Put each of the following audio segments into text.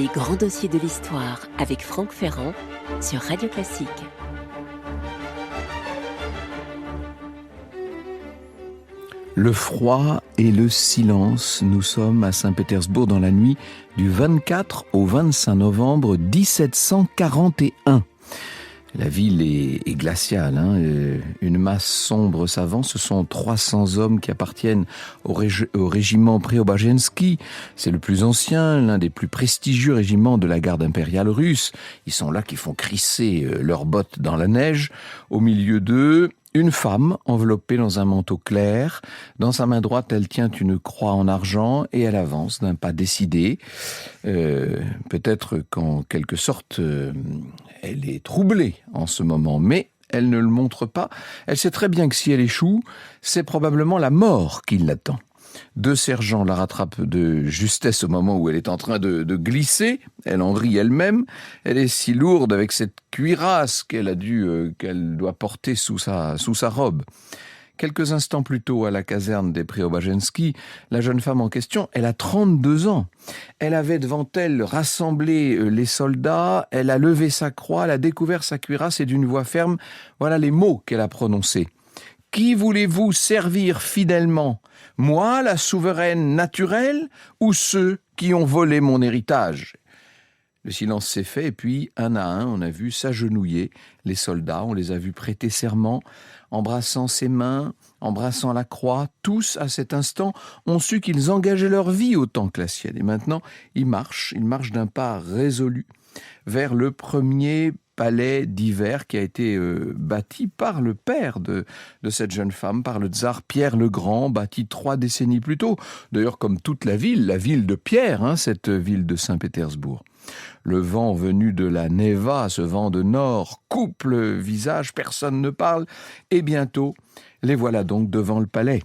Les grands dossiers de l'histoire avec Franck Ferrand sur Radio Classique. Le froid et le silence. Nous sommes à Saint-Pétersbourg dans la nuit du 24 au 25 novembre 1741. La ville est glaciale, une masse sombre s'avance. Ce sont 300 hommes qui appartiennent au régiment Preobrajenski. C'est le plus ancien, l'un des plus prestigieux régiments de la garde impériale russe. Ils sont là qui font crisser leurs bottes dans la neige. Au milieu d'eux, une femme enveloppée dans un manteau clair. Dans sa main droite, elle tient une croix en argent et elle avance d'un pas décidé. Peut-être qu'en quelque sorte, elle est troublée en ce moment, mais elle ne le montre pas. Elle sait très bien que si elle échoue, c'est probablement la mort qui l'attend. Deux sergents la rattrapent de justesse au moment où elle est en train de glisser. Elle en rit elle-même. Elle est si lourde avec cette cuirasse qu'elle doit porter sous sa robe. Quelques instants plus tôt, à la caserne des Preobrajenski, la jeune femme en question, elle a 32 ans. Elle avait devant elle rassemblé les soldats, elle a levé sa croix, elle a découvert sa cuirasse et d'une voix ferme, voilà les mots qu'elle a prononcés. « Qui voulez-vous servir fidèlement ? Moi, la souveraine naturelle, ou ceux qui ont volé mon héritage ?» Le silence s'est fait et puis, un à un, on a vu s'agenouiller les soldats, on les a vus prêter serment, embrassant ses mains, embrassant la croix. Tous, à cet instant, ont su qu'ils engageaient leur vie autant que la sienne. Et maintenant, ils marchent d'un pas résolu vers le premier palais d'hiver qui a été bâti par le père de cette jeune femme, par le tsar Pierre le Grand, bâti 3 décennies plus tôt. D'ailleurs, comme toute la ville de Pierre, cette ville de Saint-Pétersbourg. Le vent venu de la Neva, ce vent de nord, coupe le visage, personne ne parle, et bientôt, les voilà donc devant le palais.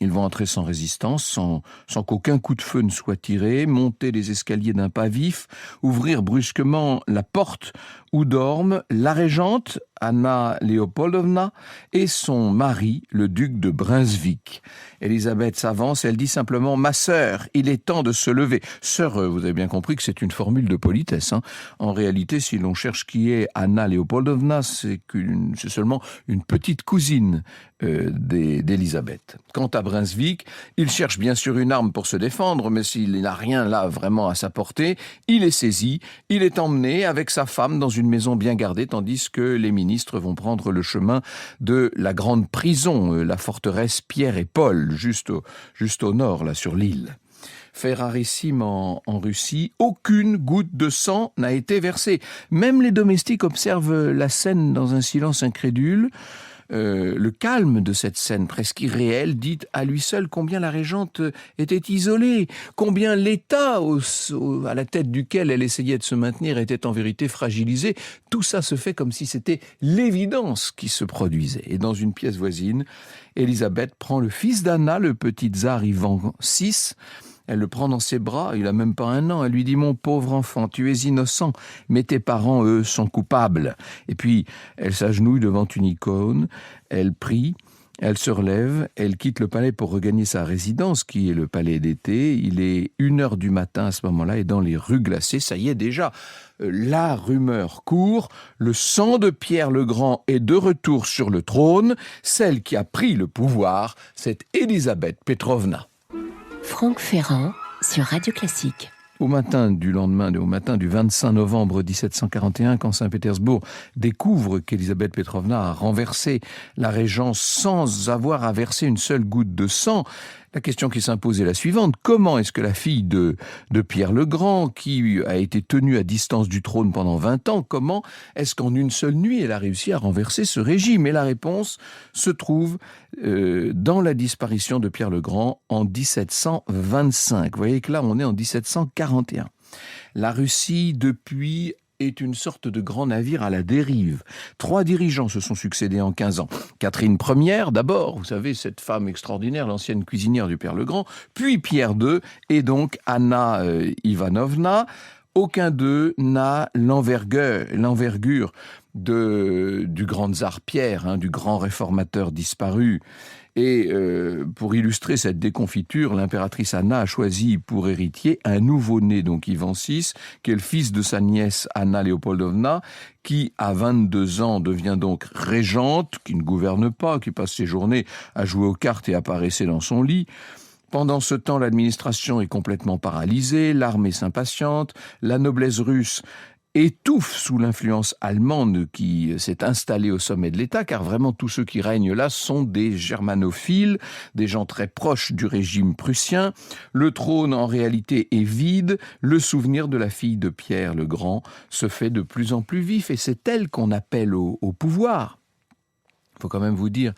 Ils vont entrer sans résistance, sans qu'aucun coup de feu ne soit tiré, monter les escaliers d'un pas vif, ouvrir brusquement la porte où dorment la régente, Anna Léopoldovna, et son mari, le duc de Brunswick. Élisabeth s'avance, elle dit simplement « Ma sœur, il est temps de se lever ». Sœur, vous avez bien compris que c'est une formule de politesse. En réalité, si l'on cherche qui est Anna Léopoldovna, c'est seulement une petite cousine d'Élisabeth. Quant à Brunswick, il cherche bien sûr une arme pour se défendre, mais s'il n'a rien là vraiment à sa portée, il est saisi, il est emmené avec sa femme dans une maison bien gardée, tandis que les ministres vont prendre le chemin de la grande prison, la forteresse Pierre et Paul, juste au nord, là, sur l'île. Fait rarissime en Russie, aucune goutte de sang n'a été versée. Même les domestiques observent la scène dans un silence incrédule. Le calme de cette scène presque irréelle dit à lui seul combien la régente était isolée, combien l'État à la tête duquel elle essayait de se maintenir était en vérité fragilisé. Tout ça se fait comme si c'était l'évidence qui se produisait. Et dans une pièce voisine, Élisabeth prend le fils d'Anna, le petit tsar Ivan VI. Elle le prend dans ses bras, il a même pas 1 an. Elle lui dit « Mon pauvre enfant, tu es innocent, mais tes parents, eux, sont coupables. » Et puis, elle s'agenouille devant une icône, elle prie, elle se relève, elle quitte le palais pour regagner sa résidence, qui est le palais d'été. Il est 1h du matin à ce moment-là, et dans les rues glacées, ça y est déjà, la rumeur court, le sang de Pierre le Grand est de retour sur le trône. Celle qui a pris le pouvoir, c'est Élisabeth Petrovna. Franck Ferrand sur Radio Classique. Au matin du 25 novembre 1741, quand Saint-Pétersbourg découvre qu'Élisabeth Petrovna a renversé la régence sans avoir à verser une seule goutte de sang, la question qui s'impose est la suivante. Comment est-ce que la fille de Pierre le Grand, qui a été tenue à distance du trône pendant 20 ans, comment est-ce qu'en une seule nuit, elle a réussi à renverser ce régime ? Et la réponse se trouve dans la disparition de Pierre le Grand en 1725. Vous voyez que là, on est en 1741. La Russie, depuis, est une sorte de grand navire à la dérive. 3 dirigeants se sont succédés en 15 ans. Catherine Ier, d'abord, vous savez, cette femme extraordinaire, l'ancienne cuisinière du Père le Grand, puis Pierre II, et donc Anna Ivanovna. aucun d'eux n'a l'envergure du grand tsar Pierre, du grand réformateur disparu. Et pour illustrer cette déconfiture, l'impératrice Anna a choisi pour héritier un nouveau-né, donc Ivan VI, qui est le fils de sa nièce Anna Léopoldovna, qui à 22 ans devient donc régente, qui ne gouverne pas, qui passe ses journées à jouer aux cartes et à paresser dans son lit. Pendant ce temps, l'administration est complètement paralysée, l'armée s'impatiente, la noblesse russe étouffe sous l'influence allemande qui s'est installée au sommet de l'État, car vraiment tous ceux qui règnent là sont des germanophiles, des gens très proches du régime prussien. Le trône en réalité est vide, le souvenir de la fille de Pierre le Grand se fait de plus en plus vif et c'est elle qu'on appelle au pouvoir. Il faut quand même vous dire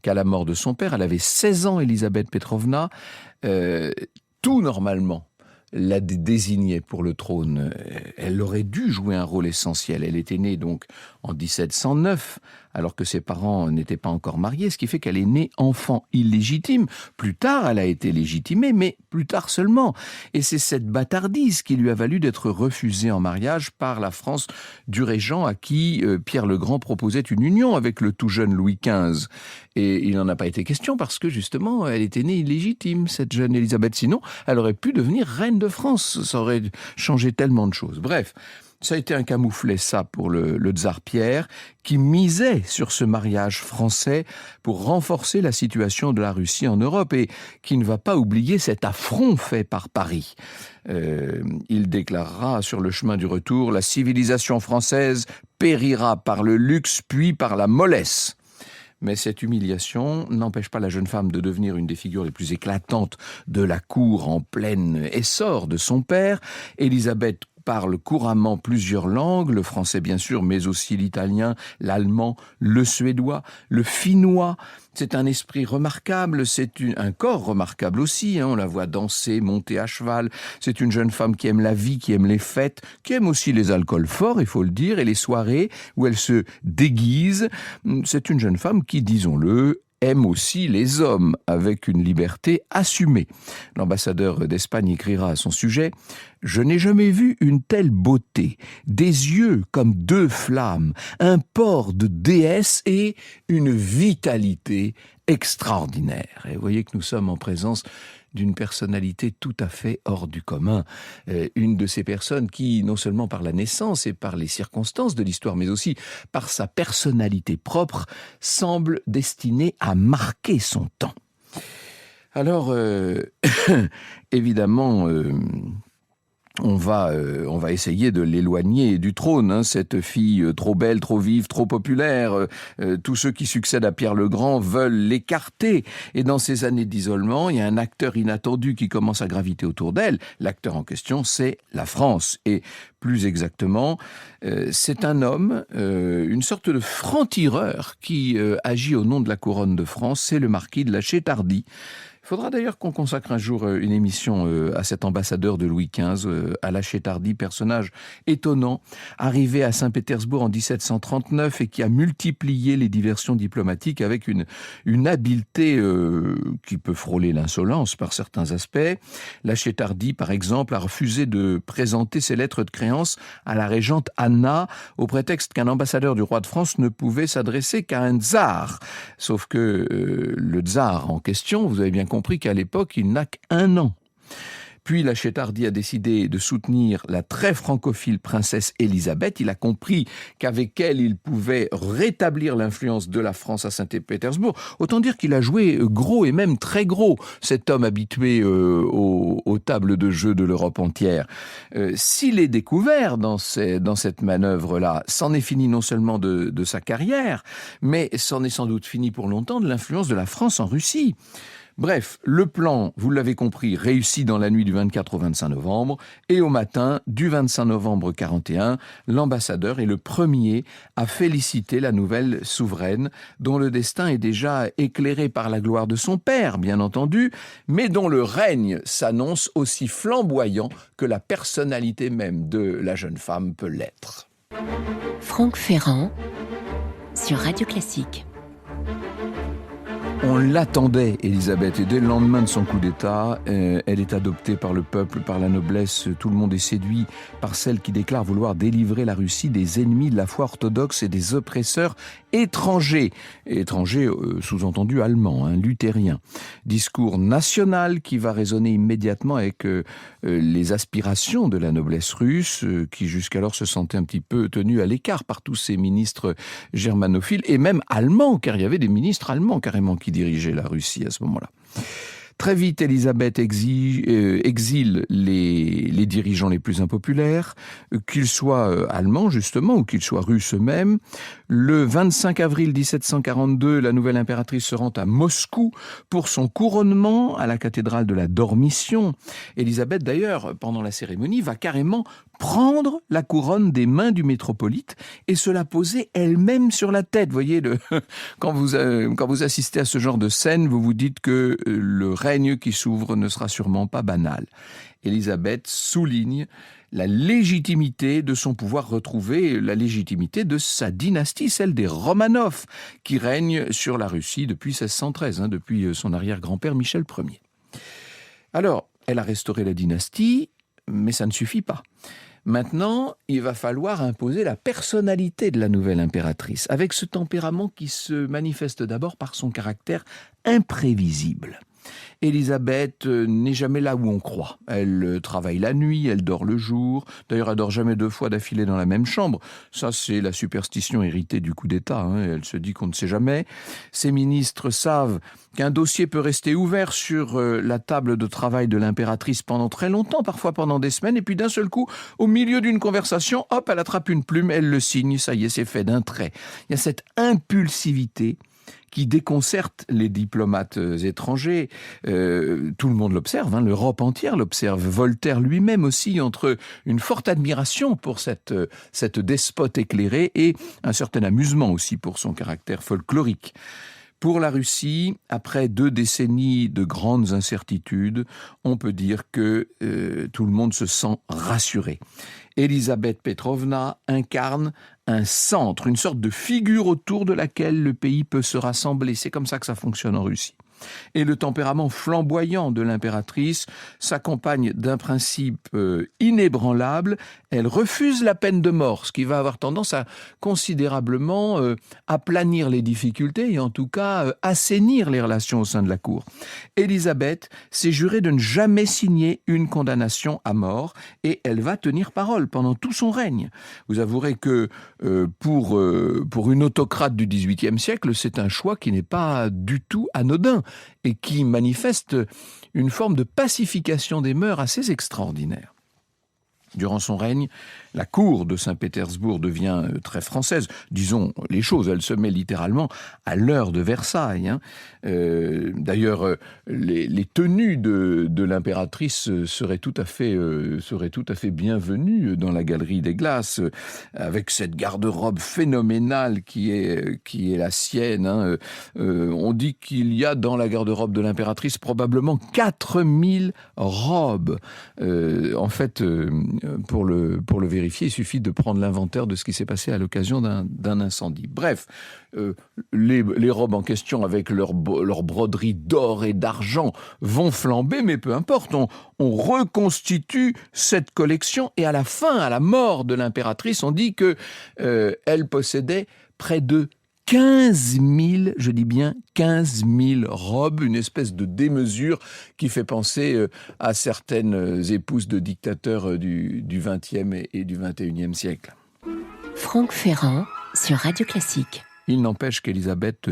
qu'à la mort de son père, elle avait 16 ans, Elisabeth Petrovna, tout normalement la désignait pour le trône. Elle aurait dû jouer un rôle essentiel. Elle était née donc en 1709, alors que ses parents n'étaient pas encore mariés, ce qui fait qu'elle est née enfant illégitime. Plus tard, elle a été légitimée, mais plus tard seulement. Et c'est cette bâtardise qui lui a valu d'être refusée en mariage par la France du régent à qui Pierre le Grand proposait une union avec le tout jeune Louis XV. Et il n'en a pas été question parce que justement, elle était née illégitime, cette jeune Élisabeth. Sinon, elle aurait pu devenir reine de France. Ça aurait changé tellement de choses. Bref, ça a été un camouflet, ça, pour le tsar Pierre, qui misait sur ce mariage français pour renforcer la situation de la Russie en Europe et qui ne va pas oublier cet affront fait par Paris. Il déclarera sur le chemin du retour « La civilisation française périra par le luxe puis par la mollesse ». Mais cette humiliation n'empêche pas la jeune femme de devenir une des figures les plus éclatantes de la cour en plein essor de son père. Élisabeth parle couramment plusieurs langues, le français bien sûr, mais aussi l'italien, l'allemand, le suédois, le finnois. C'est un esprit remarquable, c'est un corps remarquable aussi, on la voit danser, monter à cheval. C'est une jeune femme qui aime la vie, qui aime les fêtes, qui aime aussi les alcools forts, il faut le dire, et les soirées où elle se déguise. C'est une jeune femme qui, disons-le, aime aussi les hommes avec une liberté assumée. L'ambassadeur d'Espagne écrira à son sujet « Je n'ai jamais vu une telle beauté, des yeux comme deux flammes, un port de déesse et une vitalité extraordinaire. » Et vous voyez que nous sommes en présence d'une personnalité tout à fait hors du commun. Une de ces personnes qui, non seulement par la naissance et par les circonstances de l'histoire, mais aussi par sa personnalité propre, semble destinée à marquer son temps. Alors, évidemment, on va essayer de l'éloigner du trône, cette fille trop belle, trop vive, trop populaire. Tous ceux qui succèdent à Pierre le Grand veulent l'écarter. Et dans ces années d'isolement, il y a un acteur inattendu qui commence à graviter autour d'elle. L'acteur en question, c'est la France. Et plus exactement, c'est un homme, une sorte de franc-tireur qui agit au nom de la couronne de France. C'est le marquis de la Chétardie. Il faudra d'ailleurs qu'on consacre un jour une émission à cet ambassadeur de Louis XV, à la Chétardie, personnage étonnant, arrivé à Saint-Pétersbourg en 1739 et qui a multiplié les diversions diplomatiques avec une habileté qui peut frôler l'insolence par certains aspects. La Chétardie, par exemple, a refusé de présenter ses lettres de créance à la régente Anna au prétexte qu'un ambassadeur du roi de France ne pouvait s'adresser qu'à un tsar. Sauf que le tsar en question, vous avez bien compris qu'à l'époque, il n'a qu'1 an. Puis la Chétardie a décidé de soutenir la très francophile princesse Élisabeth. Il a compris qu'avec elle, il pouvait rétablir l'influence de la France à Saint-Pétersbourg. Autant dire qu'il a joué gros et même très gros, cet homme habitué aux tables de jeu de l'Europe entière. S'il est découvert dans cette manœuvre-là, c'en est fini non seulement de sa carrière, mais c'en est sans doute fini pour longtemps de l'influence de la France en Russie. Bref, le plan, vous l'avez compris, réussit dans la nuit du 24 au 25 novembre, et au matin du 25 novembre 41, l'ambassadeur est le premier à féliciter la nouvelle souveraine, dont le destin est déjà éclairé par la gloire de son père, bien entendu, mais dont le règne s'annonce aussi flamboyant que la personnalité même de la jeune femme peut l'être. Franck Ferrand sur Radio Classique. On l'attendait, Élisabeth, et dès le lendemain de son coup d'État, elle est adoptée par le peuple, par la noblesse. Tout le monde est séduit par celle qui déclare vouloir délivrer la Russie des ennemis de la foi orthodoxe et des oppresseurs étrangers. Étrangers, sous-entendu allemands, luthériens. Discours national qui va résonner immédiatement avec les aspirations de la noblesse russe, qui jusqu'alors se sentait un petit peu tenue à l'écart par tous ces ministres germanophiles, et même allemands, car il y avait des ministres allemands carrément qui dirigeaient la Russie à ce moment-là. Très vite, Élisabeth exile les dirigeants les plus impopulaires, qu'ils soient allemands justement ou qu'ils soient russes eux-mêmes. Le 25 avril 1742, la nouvelle impératrice se rend à Moscou pour son couronnement à la cathédrale de la Dormition. Élisabeth, d'ailleurs, pendant la cérémonie, va carrément prendre la couronne des mains du métropolite et se la poser elle-même sur la tête. Vous voyez, quand vous assistez à ce genre de scène, vous vous dites que le règne qui s'ouvre ne sera sûrement pas banal. Élisabeth souligne la légitimité de son pouvoir retrouvé, la légitimité de sa dynastie, celle des Romanov, qui règne sur la Russie depuis 1613, depuis son arrière-grand-père Michel Ier. Alors, elle a restauré la dynastie, mais ça ne suffit pas. Maintenant, il va falloir imposer la personnalité de la nouvelle impératrice, avec ce tempérament qui se manifeste d'abord par son caractère imprévisible. Élisabeth n'est jamais là où on croit. Elle travaille la nuit, elle dort le jour. D'ailleurs, elle dort jamais 2 fois d'affilée dans la même chambre. Ça, c'est la superstition héritée du coup d'État. Elle se dit qu'on ne sait jamais. Ses ministres savent qu'un dossier peut rester ouvert sur la table de travail de l'impératrice pendant très longtemps, parfois pendant des semaines, et puis d'un seul coup, au milieu d'une conversation, hop, elle attrape une plume, elle le signe, ça y est, c'est fait d'un trait. Il y a cette impulsivité qui déconcerte les diplomates étrangers. Tout le monde l'observe, l'Europe entière l'observe. Voltaire lui-même aussi, entre une forte admiration pour cette despote éclairée et un certain amusement aussi pour son caractère folklorique. Pour la Russie, après 2 décennies de grandes incertitudes, on peut dire que tout le monde se sent rassuré. Élisabeth Petrovna incarne un centre, une sorte de figure autour de laquelle le pays peut se rassembler. C'est comme ça que ça fonctionne en Russie. Et le tempérament flamboyant de l'impératrice s'accompagne d'un principe inébranlable. Elle refuse la peine de mort, ce qui va avoir tendance à considérablement aplanir les difficultés et en tout cas assainir les relations au sein de la cour. Élisabeth s'est jurée de ne jamais signer une condamnation à mort et elle va tenir parole pendant tout son règne. Vous avouerez que pour une autocrate du XVIIIe siècle, c'est un choix qui n'est pas du tout anodin et qui manifeste une forme de pacification des mœurs assez extraordinaire. Durant son règne, la cour de Saint-Pétersbourg devient très française. Disons les choses, elle se met littéralement à l'heure de Versailles. D'ailleurs, les tenues de l'impératrice seraient tout à fait bienvenues dans la Galerie des Glaces, avec cette garde-robe phénoménale qui est la sienne. On dit qu'il y a dans la garde-robe de l'impératrice probablement 4000 robes. En fait, pour le vérifier, il suffit de prendre l'inventaire de ce qui s'est passé à l'occasion d'un incendie. Bref, les robes en question avec leur broderie d'or et d'argent vont flamber, mais peu importe, on reconstitue cette collection et à la fin, à la mort de l'impératrice, on dit que elle possédait près de 15 000, je dis bien 15 000 robes, une espèce de démesure qui fait penser à certaines épouses de dictateurs du XXe et du XXIe siècle. Franck Ferrand sur Radio Classique. Il n'empêche qu'Élisabeth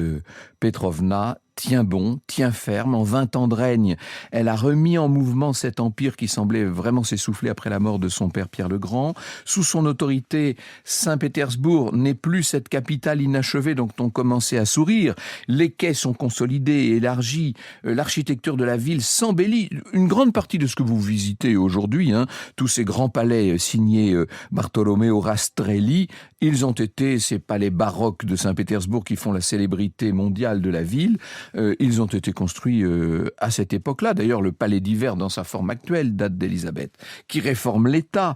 Petrovna tient bon, tient ferme. En 20 ans de règne, elle a remis en mouvement cet empire qui semblait vraiment s'essouffler après la mort de son père Pierre le Grand. Sous son autorité, Saint-Pétersbourg n'est plus cette capitale inachevée dont on commençait à sourire. Les quais sont consolidés et élargis. L'architecture de la ville s'embellit. Une grande partie de ce que vous visitez aujourd'hui, tous ces grands palais signés Bartolomeo Rastrelli, Ils ont été, ces palais baroques de Saint-Pétersbourg qui font la célébrité mondiale de la ville, ils ont été construits à cette époque-là. D'ailleurs, le palais d'hiver dans sa forme actuelle date d'Élisabeth, qui réforme l'État,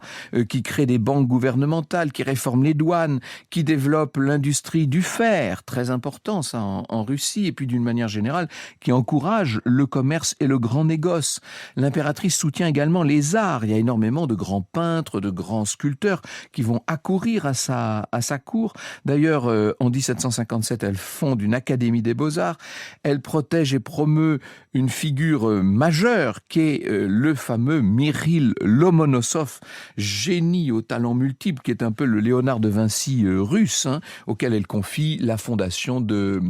qui crée des banques gouvernementales, qui réforme les douanes, qui développe l'industrie du fer, très important ça en Russie, et puis d'une manière générale, qui encourage le commerce et le grand négoce. L'impératrice soutient également les arts. Il y a énormément de grands peintres, de grands sculpteurs qui vont accourir à sa cour. D'ailleurs, en 1757, elle fonde une académie des beaux-arts. Elle protège et promeut une figure majeure qui est le fameux Mikhaïl Lomonosov, génie aux talents multiples, qui est un peu le Léonard de Vinci russe, auquel elle confie la fondation de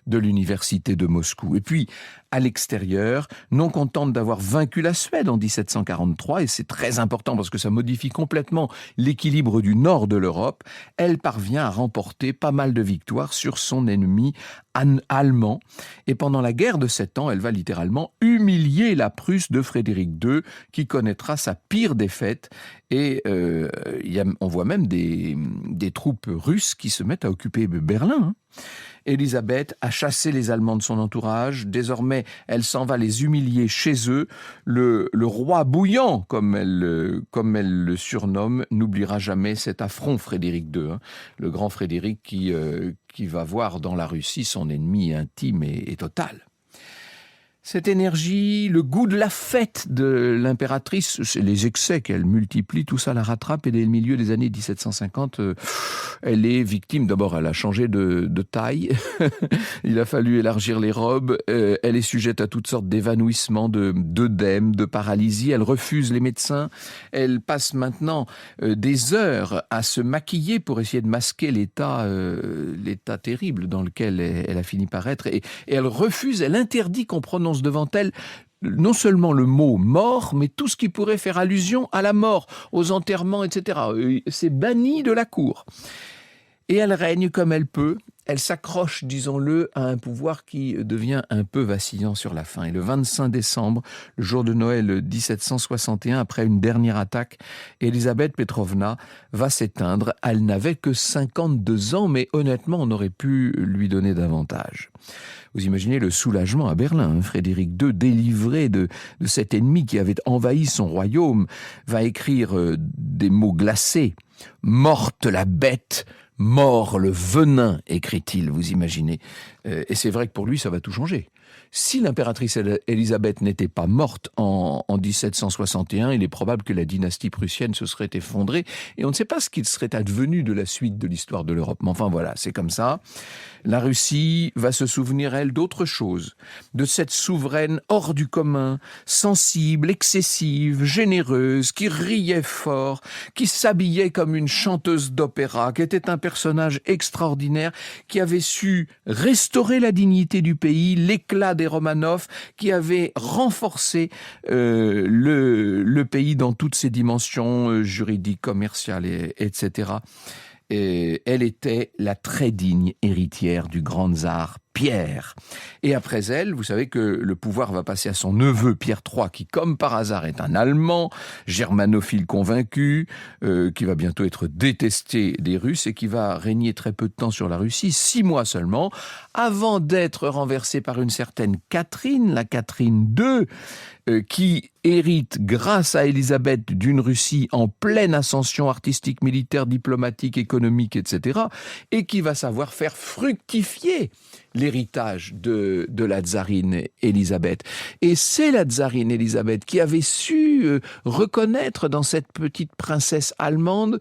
l'université de Moscou. Et puis, à l'extérieur, non contente d'avoir vaincu la Suède en 1743, et c'est très important parce que ça modifie complètement l'équilibre du nord de l'Europe, elle parvient à remporter pas mal de victoires sur son ennemi allemand. Et pendant la guerre de 7 ans, elle va littéralement humilier la Prusse de Frédéric II, qui connaîtra sa pire défaite. Et on voit même des troupes russes qui se mettent à occuper Berlin. Élisabeth a chassé les Allemands de son entourage. Désormais, elle s'en va les humilier chez eux. Le roi bouillant, comme elle le surnomme, n'oubliera jamais cet affront Frédéric II. Le grand Frédéric qui va voir dans la Russie son ennemi intime et total. Cette énergie, le goût de la fête de l'impératrice, c'est les excès qu'elle multiplie, tout ça la rattrape, et dès le milieu des années 1750, elle est victime. D'abord, elle a changé de taille, il a fallu élargir les robes, elle est sujette à toutes sortes d'évanouissements, d'œdème, de paralysie, elle refuse les médecins, elle passe maintenant des heures à se maquiller pour essayer de masquer l'état terrible dans lequel elle a fini par être, et elle refuse, elle interdit qu'on prononce devant elle non seulement le mot mort, mais tout ce qui pourrait faire allusion à la mort, aux enterrements, etc. C'est banni de la cour. Et elle règne comme elle peut. Elle s'accroche, disons-le, à un pouvoir qui devient un peu vacillant sur la fin. Et le 25 décembre, le jour de Noël 1761, après une dernière attaque, Elisabeth Petrovna va s'éteindre. Elle n'avait que 52 ans, mais honnêtement, on aurait pu lui donner davantage. Vous imaginez le soulagement à Berlin. Frédéric II, délivré de cet ennemi qui avait envahi son royaume, va écrire des mots glacés. « Morte la bête !» Mort le venin, écrit-il, vous imaginez. Et c'est vrai que pour lui, ça va tout changer. Si l'impératrice Élisabeth n'était pas morte en 1761, il est probable que la dynastie prussienne se serait effondrée et on ne sait pas ce qu'il serait advenu de la suite de l'histoire de l'Europe. Mais enfin voilà, c'est comme ça. La Russie va se souvenir, elle, d'autre chose, de cette souveraine hors du commun, sensible, excessive, généreuse, qui riait fort, qui s'habillait comme une chanteuse d'opéra, qui était un personnage extraordinaire, qui avait su restaurer la dignité du pays, l'éclat des Romanov, qui avait renforcé le pays dans toutes ses dimensions juridiques, commerciales, etc. Et elle était la très digne héritière du grand tsar Pierre. Et après elle, vous savez que le pouvoir va passer à son neveu Pierre III, qui, comme par hasard, est un Allemand, germanophile convaincu, qui va bientôt être détesté des Russes et qui va régner très peu de temps sur la Russie, 6 mois seulement, avant d'être renversé par une certaine Catherine, la Catherine II, qui hérite, grâce à Élisabeth, d'une Russie en pleine ascension artistique, militaire, diplomatique, économique, etc., et qui va savoir faire fructifier l'héritage de la tsarine Élisabeth. Et c'est la tsarine Élisabeth qui avait su reconnaître dans cette petite princesse allemande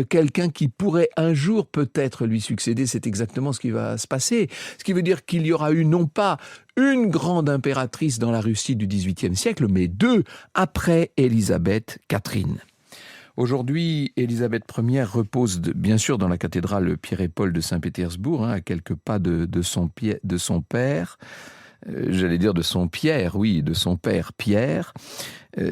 quelqu'un qui pourrait un jour peut-être lui succéder. C'est exactement ce qui va se passer. Ce qui veut dire qu'il y aura eu non pas une grande impératrice dans la Russie du XVIIIe siècle, mais 2 après Élisabeth, Catherine. Aujourd'hui, Élisabeth Ier repose bien sûr dans la cathédrale Pierre et Paul de Saint-Pétersbourg, à quelques pas de son père. J'allais dire de son Pierre, oui, de son père Pierre.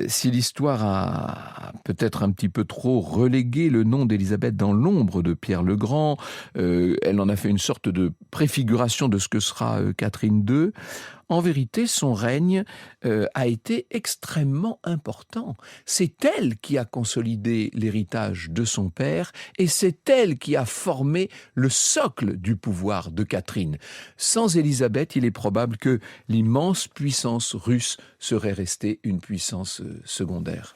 Si l'histoire a peut-être un petit peu trop relégué le nom d'Élisabeth dans l'ombre de Pierre le Grand, elle en a fait une sorte de préfiguration de ce que sera Catherine II. En vérité, son règne a été extrêmement important. C'est elle qui a consolidé l'héritage de son père et c'est elle qui a formé le socle du pouvoir de Catherine. Sans Élisabeth, il est probable que l'immense puissance russe serait restée une puissance secondaire.